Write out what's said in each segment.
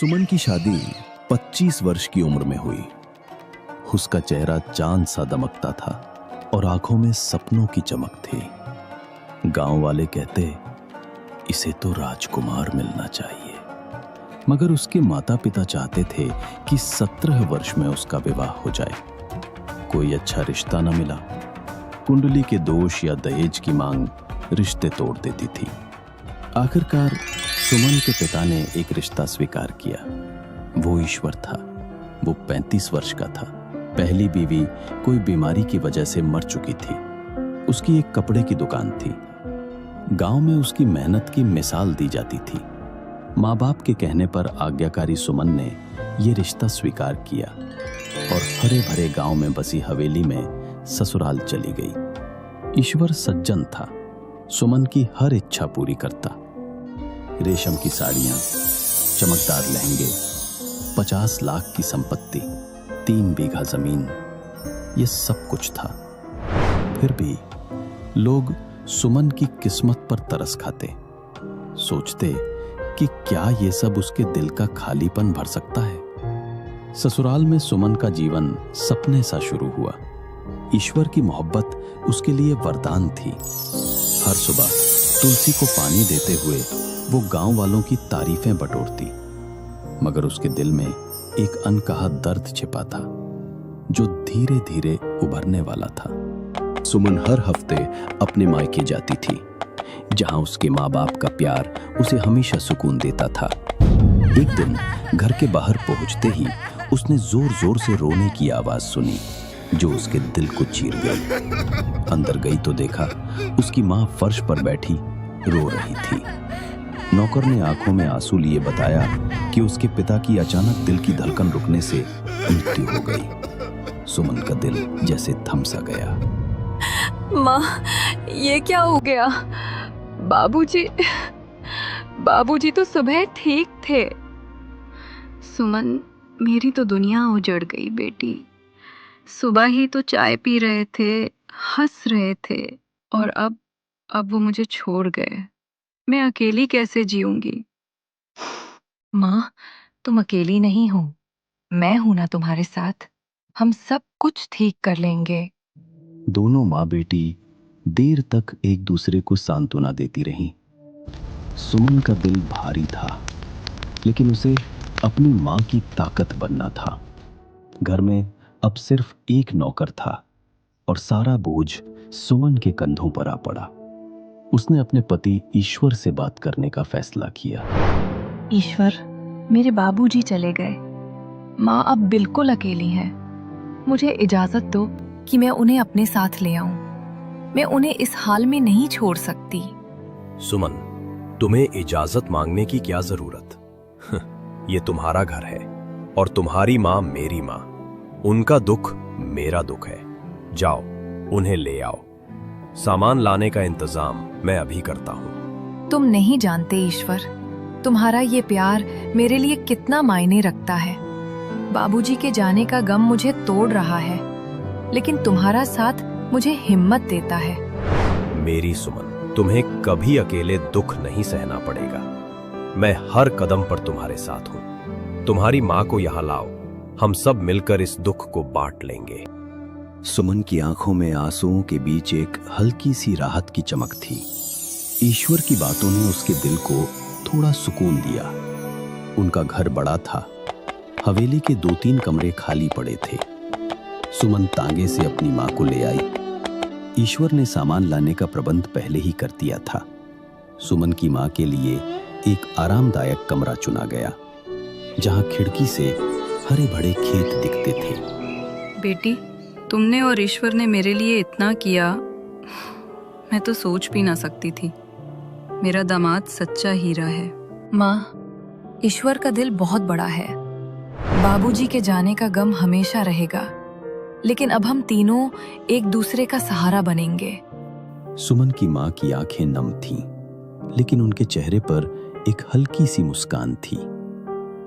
सुमन की शादी 25 वर्ष की उम्र में हुई। उसका चेहरा चांद सा दमकता था और आंखों में सपनों की चमक थी। गांव वाले कहते, इसे तो राजकुमार मिलना चाहिए, मगर उसके माता पिता चाहते थे कि 17 वर्ष में उसका विवाह हो जाए। कोई अच्छा रिश्ता न मिला। कुंडली के दोष या दहेज की मांग रिश्ते तोड़ देती थी। आखिरकार सुमन के पिता ने एक रिश्ता स्वीकार किया। वो ईश्वर था। वो 35 वर्ष का था। पहली बीवी कोई बीमारी की वजह से मर चुकी थी। उसकी एक कपड़े की दुकान थी। गांव में उसकी मेहनत की मिसाल दी जाती थी। माँ बाप के कहने पर आज्ञाकारी सुमन ने यह रिश्ता स्वीकार किया और हरे भरे गांव में बसी हवेली में ससुराल चली गई। ईश्वर सज्जन था। सुमन की हर इच्छा पूरी करता। रेशम की साड़ियां, चमकदार लहंगे, 50 लाख की संपत्ति, 3 बीघा जमीन, ये सब कुछ था। फिर भी लोग सुमन की किस्मत पर तरस खाते। सोचते कि क्या ये सब उसके दिल का खालीपन भर सकता है। ससुराल में सुमन का जीवन सपने सा शुरू हुआ। ईश्वर की मोहब्बत उसके लिए वरदान थी। हर सुबह तुलसी को पानी देते हुए वो गांव वालों की तारीफें बटोरती, मगर उसके दिल में एक अनकहा दर्द छिपा था जो धीरे धीरे उभरने वाला था। सुमन हर हफ्ते अपने मायके जाती थी, जहां उसके माँ बाप का प्यार उसे हमेशा सुकून देता था। एक दिन घर के बाहर पहुंचते ही उसने जोर जोर से रोने की आवाज सुनी, जो उसके दिल को चीर गई। अंदर गई तो देखा उसकी माँ फर्श पर बैठी रो रही थी। नौकर ने आंखों में आंसू लिए बताया कि उसके पिता की अचानक दिल की धड़कन रुकने से मृत्यु हो गई। सुमन का दिल जैसे थम सा गया। माँ, ये क्या हो गया? बाबूजी तो सुबह ठीक थे। सुमन, मेरी तो दुनिया उजड़ गई बेटी। सुबह ही तो चाय पी रहे थे, हंस रहे थे, और अब वो मुझे छोड़ गए। मैं अकेली कैसे जीऊंगी? माँ, तुम अकेली नहीं हो। मैं हूं ना तुम्हारे साथ। हम सब कुछ ठीक कर लेंगे। दोनों माँ बेटी देर तक एक दूसरे को सांत्वना देती रहीं। सुमन का दिल भारी था, लेकिन उसे अपनी माँ की ताकत बनना था। घर में अब सिर्फ एक नौकर था और सारा बोझ सुमन के कंधों पर आ पड़ा। उसने अपने पति ईश्वर से बात करने का फैसला किया। ईश्वर, मेरे बाबूजी चले गए। माँ अब बिल्कुल अकेली है। मुझे इजाजत दो कि मैं उन्हें अपने साथ ले आऊं। मैं उन्हें इस हाल में नहीं छोड़ सकती। सुमन, तुम्हें इजाजत मांगने की क्या जरूरत? ये तुम्हारा घर है और तुम्हारी माँ मेरी माँ। उनका दुख मेरा दुख है। जाओ, उन्हें ले आओ। सामान लाने का इंतजाम मैं अभी करता हूँ। तुम नहीं जानते ईश्वर, तुम्हारा ये प्यार मेरे लिए कितना मायने रखता है। बाबूजी के जाने का गम मुझे तोड़ रहा है, लेकिन तुम्हारा साथ मुझे हिम्मत देता है। मेरी सुमन, तुम्हें कभी अकेले दुख नहीं सहना पड़ेगा। मैं हर कदम पर तुम्हारे साथ हूँ। तुम्हारी माँ को यहाँ लाओ, हम सब मिलकर इस दुख को बांट लेंगे। सुमन की आंखों में आंसुओं के बीच एक हल्की सी राहत की चमक थी। ईश्वर की बातों ने उसके दिल को थोड़ा सुकून दिया। उनका घर बड़ा था। हवेली के 2-3 कमरे खाली पड़े थे। सुमन तांगे से अपनी माँ को ले आई। ईश्वर ने सामान लाने का प्रबंध पहले ही कर दिया था। सुमन की माँ के लिए एक आरामदायक कमरा चुना गया, जहाँ खिड़की से हरे भरे खेत दिखते थे। बेटी, तुमने और ईश्वर ने मेरे लिए इतना किया, मैं तो सोच भी ना सकती थी। मेरा दामाद सच्चा हीरा है। माँ, ईश्वर का दिल बहुत बड़ा है। बाबूजी के जाने का गम हमेशा रहेगा, लेकिन अब हम तीनों एक दूसरे का सहारा बनेंगे। सुमन की माँ की आंखें नम थीं, लेकिन उनके चेहरे पर एक हल्की सी मुस्कान थी।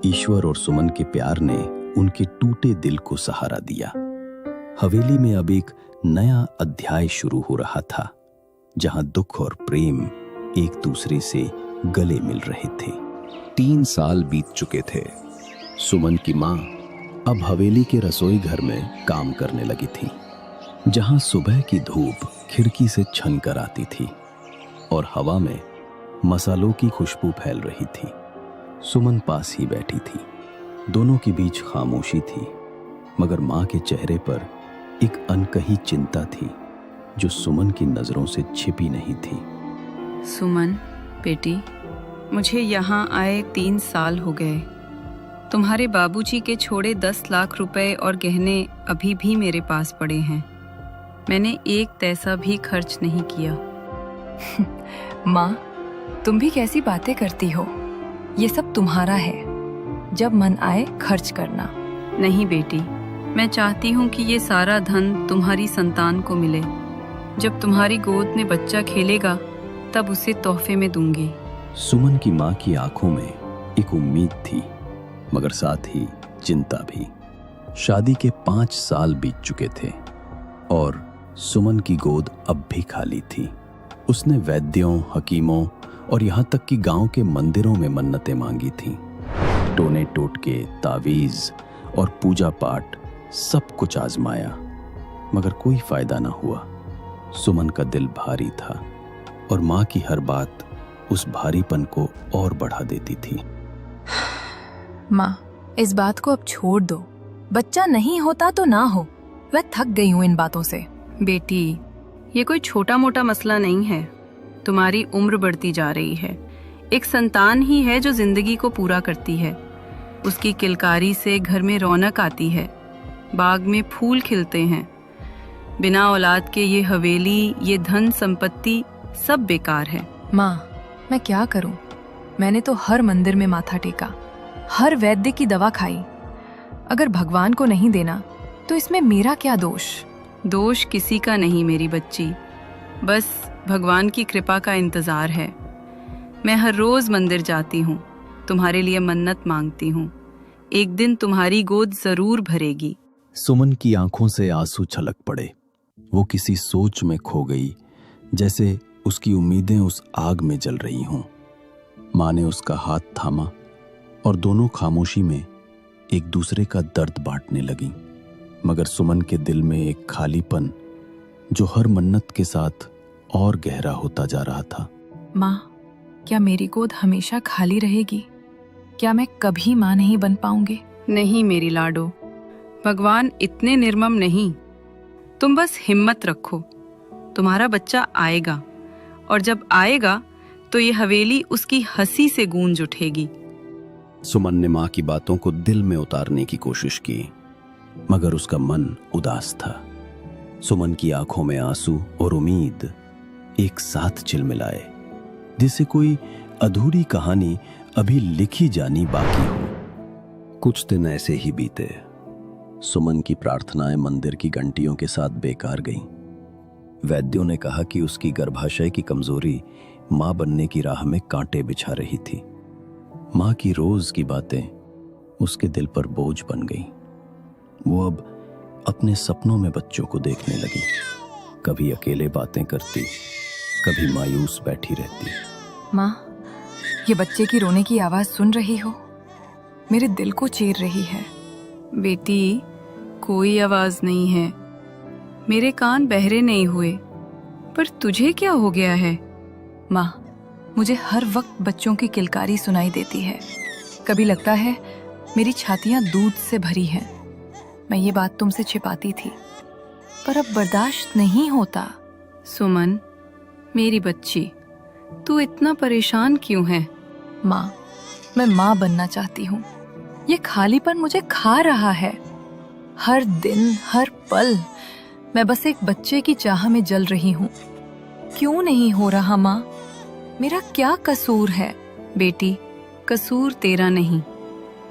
ईश्वर और सुमन के प्यार ने उनके टूटे दिल को सहारा दिया। हवेली में अब एक नया अध्याय शुरू हो रहा था, जहां दुख और प्रेम एक दूसरे से गले मिल रहे थे। 3 साल बीत चुके थे। सुमन की माँ अब हवेली के रसोई घर में काम करने लगी थी, जहां सुबह की धूप खिड़की से छन कर आती थी और हवा में मसालों की खुशबू फैल रही थी। सुमन पास ही बैठी थी। दोनों के बीच खामोशी थी, मगर माँ के चेहरे पर एक अनकही चिंता थी जो सुमन की नजरों से छिपी नहीं थी। सुमन बेटी, मुझे यहाँ आए 3 साल हो गए। तुम्हारे बाबूजी के छोड़े 10 लाख रुपए और गहने अभी भी मेरे पास पड़े हैं। मैंने एक पैसा भी खर्च नहीं किया। माँ, तुम भी कैसी बातें करती हो? ये सब तुम्हारा है, जब मन आए खर्च करना। नहीं बेटी, मैं चाहती हूँ कि ये सारा धन तुम्हारी संतान को मिले। जब तुम्हारी गोद में बच्चा खेलेगा तब उसे तोहफे में दूंगी। सुमन की माँ की आंखों में एक उम्मीद थी, मगर साथ ही चिंता भी। शादी के 5 साल बीत चुके थे और सुमन की गोद अब भी खाली थी। उसने वैद्यों, हकीमों और यहाँ तक कि गांव के मंदिरों में मन्नतें मांगी थीं। टोने टोटके, तावीज और पूजा पाठ सब कुछ आजमाया, मगर कोई फायदा ना हुआ। सुमन का दिल भारी था और माँ की हर बात उस भारीपन को और बढ़ा देती थी। माँ, इस बात को अब छोड़ दो। बच्चा नहीं होता तो ना हो, मैं थक गई हूँ इन बातों से। बेटी, ये कोई छोटा मोटा मसला नहीं है। तुम्हारी उम्र बढ़ती जा रही है। एक संतान ही है जो जिंदगी को पूरा करती है। उसकी किलकारी से घर में रौनक आती है, बाग में फूल खिलते हैं। बिना औलाद के ये हवेली, ये धन संपत्ति सब बेकार है। माँ, मैं क्या करूं? मैंने तो हर मंदिर में माथा टेका, हर वैद्य की दवा खाई। अगर भगवान को नहीं देना तो इसमें मेरा क्या दोष? दोष किसी का नहीं मेरी बच्ची, बस भगवान की कृपा का इंतजार है। मैं हर रोज मंदिर जाती हूँ, तुम्हारे लिए मन्नत मांगती हूँ। एक दिन तुम्हारी गोद जरूर भरेगी। सुमन की आंखों से आंसू छलक पड़े। वो किसी सोच में खो गई, जैसे उसकी उम्मीदें उस आग में जल रही हों। माँ ने उसका हाथ थामा और दोनों खामोशी में एक दूसरे का दर्द बांटने लगीं। मगर सुमन के दिल में एक खालीपन जो हर मन्नत के साथ और गहरा होता जा रहा था। माँ, क्या मेरी गोद हमेशा खाली रहेगी? क्या मैं कभी माँ नहीं बन पाऊंगी? नहीं मेरी लाडो, भगवान इतने निर्मम नहीं। तुम बस हिम्मत रखो, तुम्हारा बच्चा आएगा और जब आएगा तो ये हवेली उसकी हंसी से गूंज उठेगी। सुमन ने माँ की बातों को दिल में उतारने की कोशिश की, मगर उसका मन उदास था। सुमन की आंखों में आंसू और उम्मीद एक साथ चिलमिलाए, जिसे कोई अधूरी कहानी अभी लिखी जानी बाकी हो। कुछ दिन ऐसे ही बीते। सुमन की प्रार्थनाएं मंदिर की घंटियों के साथ बेकार गईं। वैद्यों ने कहा कि उसकी गर्भाशय की कमजोरी मां बनने की राह में कांटे बिछा रही थी। मां की रोज की बातें उसके दिल पर बोझ बन गईं। वो अब अपने सपनों में बच्चों को देखने लगी। कभी अकेले बातें करती, कभी मायूस बैठी रहती। माँ, ये बच्चे की रोने की आवाज सुन रही हो? मेरे दिल को चीर रही है। बेटी, कोई आवाज नहीं है। मेरे कान बहरे नहीं हुए, पर तुझे क्या हो गया है? माँ, मुझे हर वक्त बच्चों की किलकारी सुनाई देती है। कभी लगता है मेरी छातियां दूध से भरी हैं। मैं ये बात तुमसे छिपाती थी, पर अब बर्दाश्त नहीं होता। सुमन, मेरी बच्ची, तू इतना परेशान क्यों है? माँ, मैं माँ बनना चाहती हूँ। ये खालीपन मुझे खा रहा है। हर दिन, हर पल मैं बस एक बच्चे की चाह में जल रही हूँ। क्यों नहीं हो रहा माँ? मेरा क्या कसूर है? बेटी, कसूर तेरा नहीं,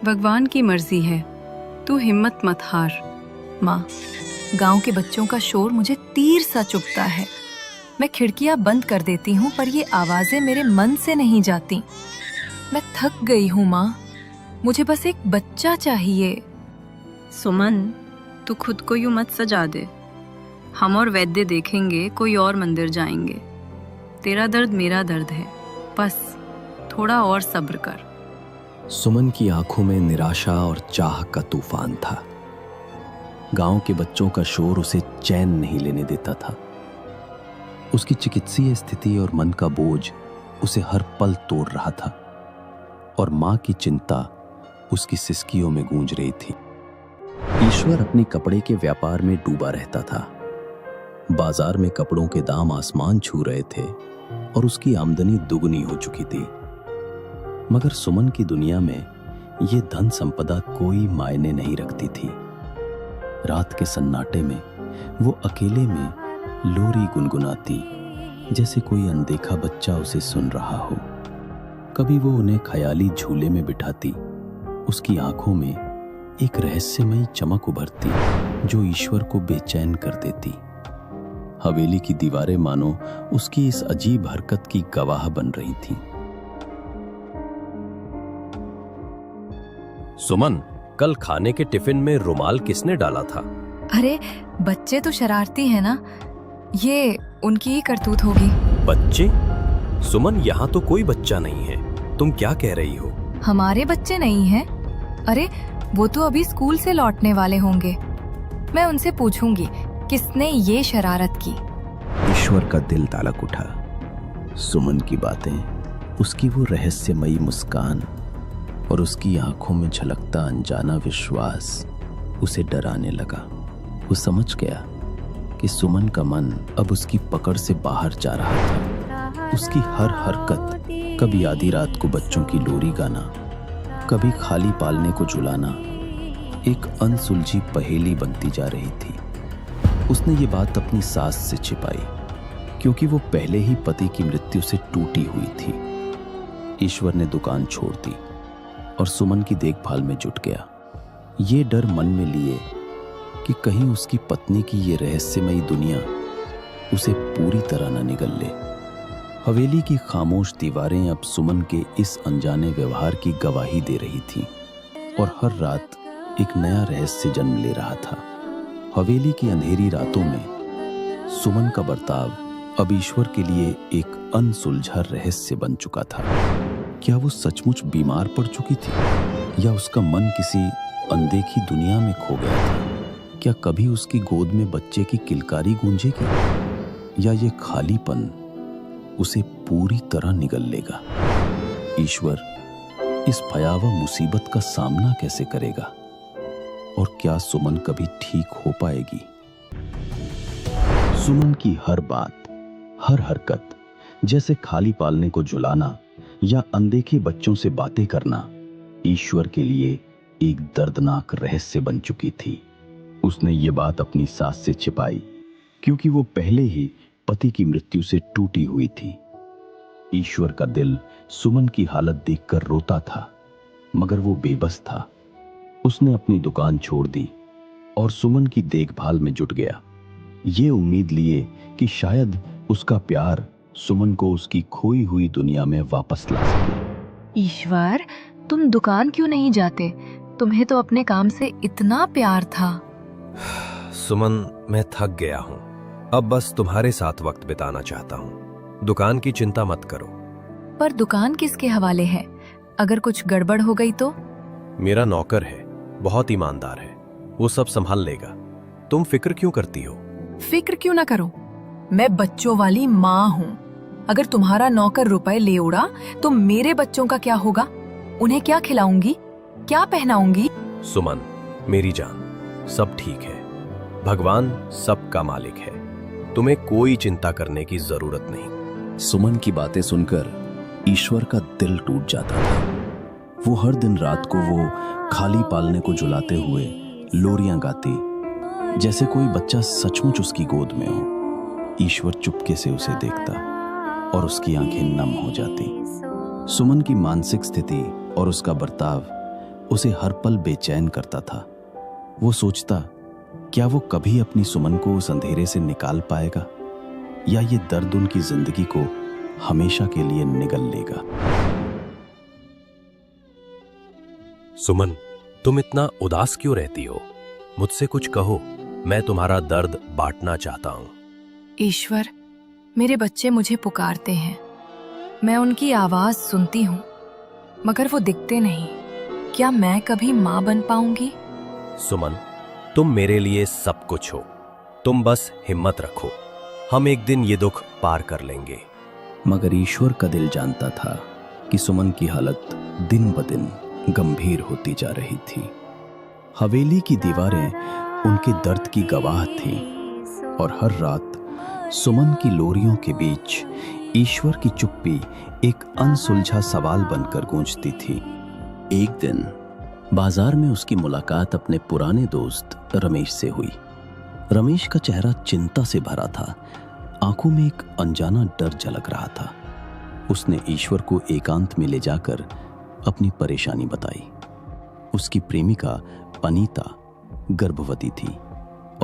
भगवान की मर्जी है। तू हिम्मत मत हार। माँ, गांव के बच्चों का शोर मुझे तीर सा चुभता है। मैं खिड़कियां बंद कर देती हूँ, पर ये आवाजें मेरे मन से नहीं जाती। मैं थक गई हूँ माँ, मुझे बस एक बच्चा चाहिए। सुमन, तू खुद को यूं मत सजा दे। हम और वैद्य देखेंगे, कोई और मंदिर जाएंगे। तेरा दर्द मेरा दर्द है, बस थोड़ा और सब्र कर। सुमन की आंखों में निराशा और चाह का तूफान था। गांव के बच्चों का शोर उसे चैन नहीं लेने देता था। उसकी चिकित्सीय स्थिति और मन का बोझ उसे हर पल तोड़ रहा था, और मां की चिंता उसकी सिसकियों में गूंज रही थी। ईश्वर अपने कपड़े के व्यापार में डूबा रहता था। बाजार में कपड़ों के दाम आसमान छू रहे थे और उसकी आमदनी दुगनी हो चुकी थी। मगर सुमन की दुनिया में ये धन संपदा कोई मायने नहीं रखती थी। रात के सन्नाटे में वो अकेले में लोरी गुनगुनाती, जैसे कोई अनदेखा बच्चा उसे सुन रहा हो। कभी वो उन्हें ख्याली झूले में बिठाती। उसकी आंखों में एक रहस्यमयी चमक उभरती जो ईश्वर को बेचैन कर देती। हवेली की दीवारें मानो उसकी इस अजीब हरकत की गवाह बन रही थीं। सुमन, कल खाने के टिफिन में रुमाल किसने डाला था? अरे बच्चे तो शरारती हैं ना, ये उनकी ही करतूत होगी। बच्चे? सुमन, यहाँ तो कोई बच्चा नहीं है। तुम क्या कह रही हो? हमारे बच्चे नहीं हैं? अरे वो तो अभी स्कूल से लौटने वाले होंगे। मैं उनसे पूछूंगी किसने ये शरारत की। ईश्वर का दिल तालक उठा। सुमन की बातें, उसकी वो रहस्यमयी मुस्कान और उसकी आंखों में झलकता अनजाना विश्वास उसे डराने लगा। वो समझ गया कि सुमन का मन अब उसकी पकड़ से बाहर जा रहा था। उसकी हर हरकत, कभी आधी रात को बच्चों की लोरी गाना, कभी खाली पालने को झुलाना, एक अनसुलझी पहेली बनती जा रही थी। उसने ये बात अपनी सास से छिपाई, क्योंकि वो पहले ही पति की मृत्यु से टूटी हुई थी। ईश्वर ने दुकान छोड़ दी और सुमन की देखभाल में जुट गया, ये डर मन में लिए कि कहीं उसकी पत्नी की ये रहस्यमयी दुनिया उसे पूरी तरह न निगल ले। हवेली की खामोश दीवारें अब सुमन के इस अनजाने व्यवहार की गवाही दे रही थीं, और हर रात एक नया रहस्य जन्म ले रहा था। हवेली की अंधेरी रातों में सुमन का बर्ताव अब ईश्वर के लिए एक अनसुलझा रहस्य बन चुका था। क्या वो सचमुच बीमार पड़ चुकी थी, या उसका मन किसी अनदेखी दुनिया में खो गया था? क्या कभी उसकी गोद में बच्चे की किलकारी गूंजेगी, या ये खालीपन उसे पूरी तरह निगल लेगा? ईश्वर इस भयावह मुसीबत का सामना कैसे करेगा, और क्या सुमन कभी ठीक हो पाएगी? सुमन की हर बात, हर हरकत, जैसे खाली पालने को झुलाना या अनदेखे बच्चों से बातें करना, ईश्वर के लिए एक दर्दनाक रहस्य बन चुकी थी। उसने ये बात अपनी सास से छिपाई, क्योंकि वो पहले ही पति की मृत्यु से टूटी हुई थी। ईश्वर का दिल सुमन की हालत देखकर रोता था, मगर वो बेबस था। उसने अपनी दुकान छोड़ दी और सुमन की देखभाल में जुट गया, ये उम्मीद लिए कि शायद उसका प्यार सुमन को उसकी खोई हुई दुनिया में वापस ला सके। ईश्वर, तुम दुकान क्यों नहीं जाते? तुम्हें तो अपने काम से इतना प्यार था। सुमन, मैं थक गया हूँ। अब बस तुम्हारे साथ वक्त बिताना चाहता हूँ। दुकान की चिंता मत करो। पर दुकान किसके हवाले है? अगर कुछ गड़बड़ हो गई तो? मेरा नौकर है, बहुत ईमानदार है, वो सब संभाल लेगा। तुम फिक्र क्यों करती हो? फिक्र क्यों ना करो? मैं बच्चों वाली माँ हूँ। अगर तुम्हारा नौकर रुपए ले उड़ा तो मेरे बच्चों का क्या होगा? उन्हें क्या खिलाऊंगी, क्या पहनाऊंगी? सुमन, मेरी जान, सब ठीक है। भगवान सबका मालिक है। तुम्हें कोई चिंता करने की जरूरत नहीं। सुमन की बातें सुनकर ईश्वर का दिल टूट जाता था। वो हर दिन रात को वो खाली पालने को झुलाते हुए लोरियां गाती, जैसे कोई बच्चा सचमुच उसकी गोद में हो। ईश्वर चुपके से उसे देखता और उसकी आंखें नम हो जाती। सुमन की मानसिक स्थिति और उसका बर्ताव उसे हर पल बेचैन करता था। वो सोचता, क्या वो कभी अपनी सुमन को उस अंधेरे से निकाल पाएगा, या ये दर्द उनकी जिंदगी को हमेशा के लिए निगल लेगा? सुमन, तुम इतना उदास क्यों रहती हो? मुझसे कुछ कहो, मैं तुम्हारा दर्द बांटना चाहता हूँ। ईश्वर, मेरे बच्चे मुझे पुकारते हैं। मैं उनकी आवाज सुनती हूँ, मगर वो दिखते नहीं। क्या मैं कभी माँ बन पाऊंगी? सुमन, तुम मेरे लिए सब कुछ हो। तुम बस हिम्मत रखो, हम एक दिन ये दुख पार कर लेंगे। मगर ईश्वर का दिल जानता था कि सुमन की हालत दिन ब दिन गंभीर होती जा रही थी। हवेली की दीवारें उनके दर्द की गवाह थीं और हर रात सुमन की लोरियों के बीच ईश्वर की चुप्पी एक अनसुलझा सवाल बनकर गूंजती थी। एक दिन बाजार में उसकी मुलाकात अपने पुराने दोस्त रमेश से हुई। रमेश का चेहरा चिंता से भरा था, आंखों में एक अनजाना डर झलक रहा था। उसने ईश्वर को एकांत में ले जाकर अपनी परेशानी बताई। उसकी प्रेमिका अनीता गर्भवती थी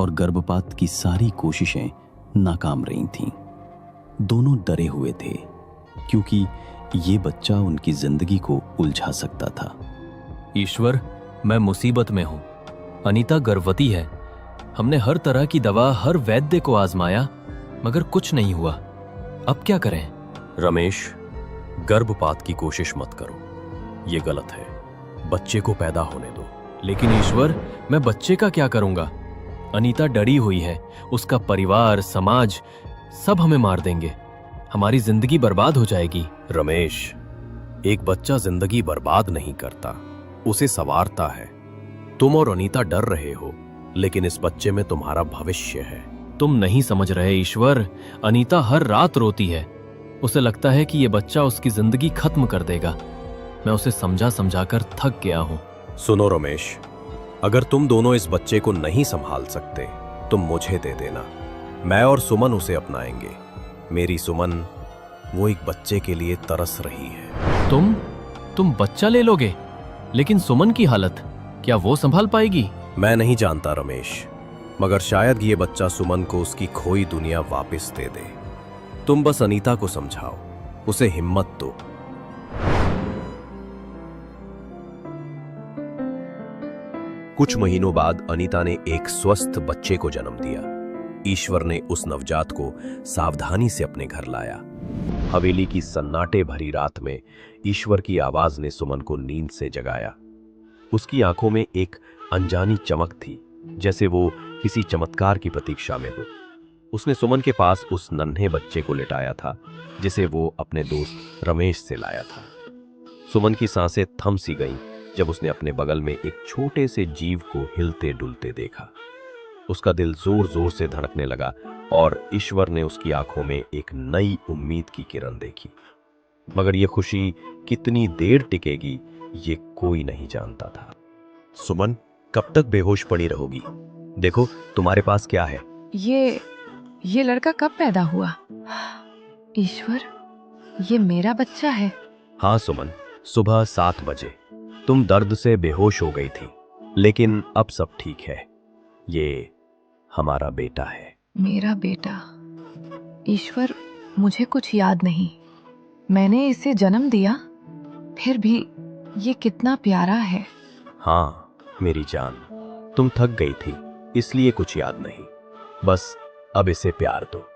और गर्भपात की सारी कोशिशें नाकाम रही थीं। दोनों डरे हुए थे क्योंकि ये बच्चा उनकी जिंदगी को उलझा सकता था। ईश्वर, मैं मुसीबत में हूं। अनीता गर्भवती है। हमने हर तरह की दवा, हर वैद्य को आजमाया, मगर कुछ नहीं हुआ। अब क्या करें? रमेश, गर्भपात की कोशिश मत करो, ये गलत है। बच्चे को पैदा होने दो। लेकिन ईश्वर, मैं बच्चे का क्या करूंगा? अनीता डरी हुई है। उसका परिवार, समाज सब हमें मार देंगे। हमारी जिंदगी बर्बाद हो जाएगी। रमेश, एक बच्चा जिंदगी बर्बाद नहीं करता, उसे संवारता है। तुम और अनीता डर रहे हो, लेकिन इस बच्चे में तुम्हारा भविष्य है। तुम नहीं समझ रहे ईश्वर। अनीता हर रात रोती है। उसे लगता है कि ये बच्चा उसकी जिंदगी खत्म कर देगा। मैं उसे समझा समझाकर थक गया हूं। सुनो रमेश, अगर तुम दोनों इस बच्चे को नहीं संभाल सकते तो मुझे दे देना। मैं और सुमन उसे अपनाएंगे। मेरी सुमन, वो एक बच्चे के लिए तरस रही है। तुम बच्चा ले लोगे? लेकिन सुमन की हालत, क्या वो संभाल पाएगी? मैं नहीं जानता रमेश, मगर शायद ये बच्चा सुमन को उसकी खोई दुनिया वापस दे दे। तुम बस अनीता को समझाओ, उसे हिम्मत दो। कुछ महीनों बाद अनीता ने एक स्वस्थ बच्चे को जन्म दिया। ईश्वर ने उस नवजात को सावधानी से अपने घर लाया। हवेली की सन्नाटे भरी रात में ईश्वर की आवाज ने सुमन को नींद से जगाया। उसकी आंखों में एक अनजानी चमक थी, जैसे वो किसी चमत्कार की प्रतीक्षा में हो। उसने सुमन के पास उस नन्हे बच्चे को लिटाया था जिसे वो अपने दोस्त रमेश से लाया था। सुमन की सांसें थम सी गईं जब उसने अपने बगल में एक छोटे से जीव को हिलते डुलते देखा। उसका दिल जोर जोर से धड़कने लगा और ईश्वर ने उसकी आंखों में एक नई उम्मीद की किरण देखी। मगर यह खुशी कितनी देर टिकेगी ये कोई नहीं जानता था। सुमन, कब तक बेहोश पड़ी रहोगी? देखो तुम्हारे पास क्या है। ये लड़का कब पैदा हुआ? ईश्वर, ये मेरा बच्चा है? हाँ सुमन, सुबह 7 बजे तुम दर्द से बेहोश हो गई थी, लेकिन अब सब ठीक है। ये हमारा बेटा है। मेरा बेटा? ईश्वर, मुझे कुछ याद नहीं। मैंने इसे जन्म दिया, फिर भी ये कितना प्यारा है। हाँ मेरी जान, तुम थक गई थी इसलिए कुछ याद नहीं। बस अब इसे प्यार दो,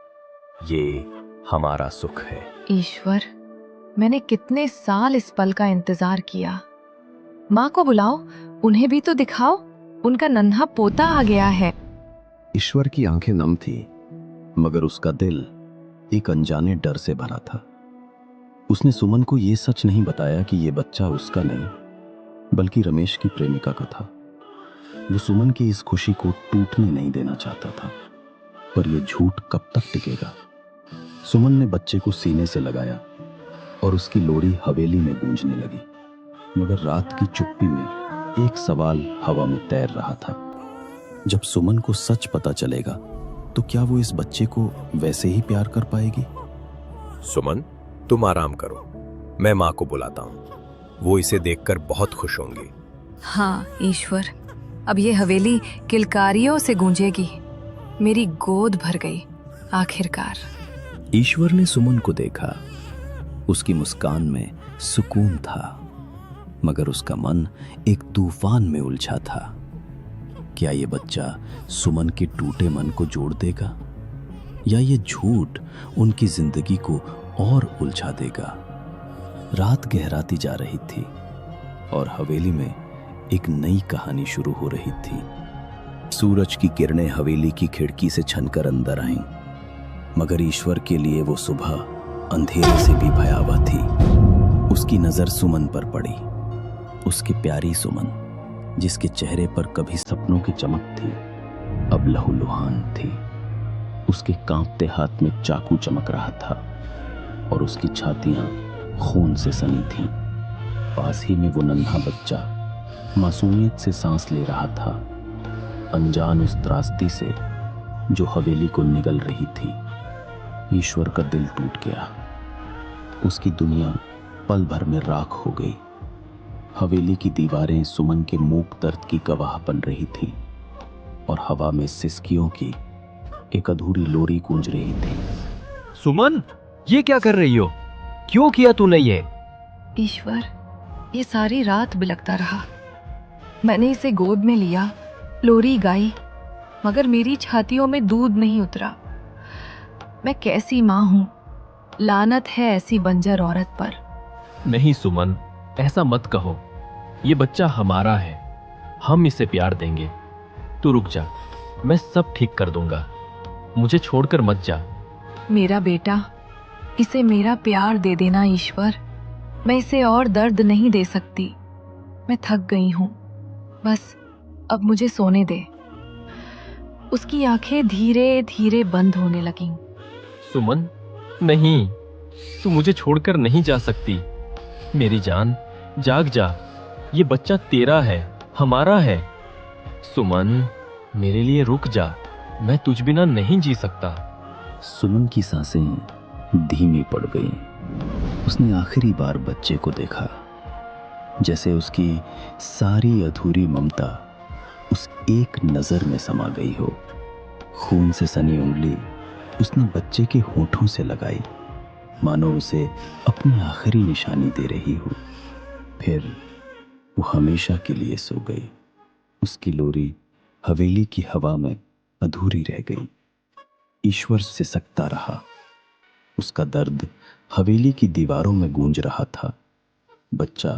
ये हमारा सुख है। ईश्वर, मैंने कितने साल इस पल का इंतजार किया। माँ को बुलाओ, उन्हें भी तो दिखाओ, उनका नन्हा पोता आ गया है। ईश्वर की आंखें नम थी, मगर उसका दिल एक अनजाने डर से भरा था। उसने सुमन को यह सच नहीं बताया कि यह बच्चा उसका नहीं, बल्कि रमेश की प्रेमिका का था। वो सुमन की इस खुशी को टूटने नहीं देना चाहता था, पर यह झूठ कब तक टिकेगा? सुमन ने बच्चे को सीने से लगाया और उसकी लोरी हवेली में गूंजने लगी। मगर रात की चुप्पी में एक सवाल हवा में तैर रहा था। जब सुमन को सच पता चलेगा तो क्या वो इस बच्चे को वैसे ही प्यार कर पाएगी? सुमन, तुम आराम करो, मैं माँ को बुलाता हूँ। वो इसे देखकर बहुत खुश होंगी। हाँ ईश्वर, अब ये हवेली किलकारियों से गूंजेगी। मेरी गोद भर गई आखिरकार। ईश्वर ने सुमन को देखा। उसकी मुस्कान में सुकून था, मगर उसका मन एक तूफान में उलझा था। क्या ये बच्चा सुमन के टूटे मन को जोड़ देगा, या ये झूठ उनकी जिंदगी को और उलझा देगा? रात गहराती जा रही थी और हवेली में एक नई कहानी शुरू हो रही थी। सूरज की किरणें हवेली की खिड़की से छनकर अंदर आईं, मगर ईश्वर के लिए वो सुबह अंधेरे से भी भयावह थी। उसकी नजर सुमन पर पड़ी, उसकी प्यारी सुमन, जिसके चेहरे पर कभी सपनों की चमक थी, अब लहूलुहान थी। उसके कांपते हाथ में चाकू चमक रहा था और उसकी छातियां खून से सनी थीं। पास ही में वो नन्हा बच्चा मासूमियत से सांस ले रहा था, अनजान उस त्रासदी से जो हवेली को निगल रही थी। ईश्वर का दिल टूट गया। उसकी दुनिया पल भर में राख हो गई। हवेली की दीवारें सुमन के मूक दर्द की गवाह बन रही थी और हवा में सिसकियों की एक अधूरी लोरी गूंज रही थी। सुमन, ये क्या कर रही हो? क्यों किया तूने ये? ईश्वर, ये सारी रात बिलखता रहा। मैंने इसे गोद में लिया, लोरी गाई, मगर मेरी छातियों में दूध नहीं उतरा। मैं कैसी माँ हूँ, लानत है ऐसी बंजर औरत पर। नहीं सुमन, ऐसा मत कहो। ये बच्चा हमारा है, हम इसे प्यार देंगे। तू रुक जा, मैं सब ठीक कर दूंगा। मुझे छोड़कर मत जा। मेरा बेटा, इसे मेरा प्यार दे देना ईश्वर। मैं इसे और दर्द नहीं दे सकती। मैं थक गई हूँ, बस अब मुझे सोने दे। उसकी आंखें धीरे धीरे बंद होने लगीं। सुमन, नहीं, तू मुझे छोड़कर नहीं जा सकती। मेरी जान, जाग जा। ये बच्चा तेरा है, हमारा है। सुमन, मेरे लिए रुक जा, मैं तुझ बिना नहीं जी सकता। सुमन की सांसें धीमी पड़ गईं। उसने आखिरी बार बच्चे को देखा, जैसे उसकी सारी अधूरी ममता उस एक नजर में समा गई हो। खून से सनी उंगली उसने बच्चे के होठों से लगाई, मानो उसे अपनी आखिरी निशानी दे रही हो। फिर वो हमेशा के लिए सो गई। उसकी लोरी हवेली की हवा में अधूरी रह गई। ईश्वर सिसकता रहा। उसका दर्द हवेली की दीवारों में गूंज रहा था। बच्चा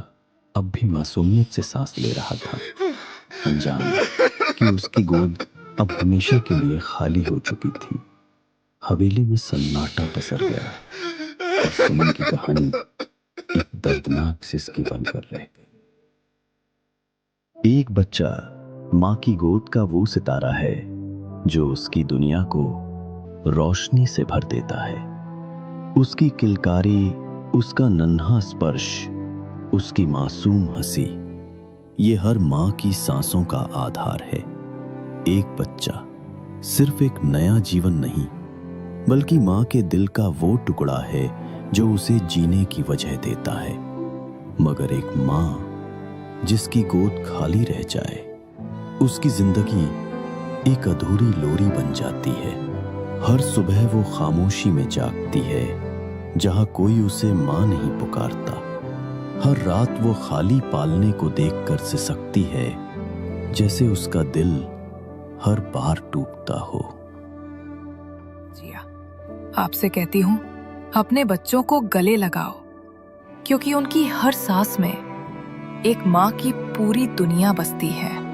अब भी मासूमियत से सांस ले रहा था, अनजान कि उसकी गोद अब हमेशा के लिए खाली हो चुकी थी। हवेली में सन्नाटा पसर गया और सुमन की कहानी एक दर्दनाक सिसकी बनकर रह गई। एक बच्चा माँ की गोद का वो सितारा है जो उसकी दुनिया को रोशनी से भर देता है। उसकी किलकारी, उसका नन्हा स्पर्श, उसकी मासूम हंसी, ये हर माँ की सांसों का आधार है। एक बच्चा सिर्फ एक नया जीवन नहीं, बल्कि माँ के दिल का वो टुकड़ा है जो उसे जीने की वजह देता है। मगर एक माँ जिसकी गोद खाली रह जाए, उसकी जिंदगी एक अधूरी लोरी बन जाती है। हर सुबह वो खामोशी में जागती है, जहां कोई उसे माँ नहीं पुकारता। हर रात वो खाली पालने को देखकर सिसकती है, जैसे उसका दिल हर बार टूटता हो। जिया, आपसे कहती हूँ, अपने बच्चों को गले लगाओ, क्योंकि उनकी हर सांस में एक माँ की पूरी दुनिया बसती है।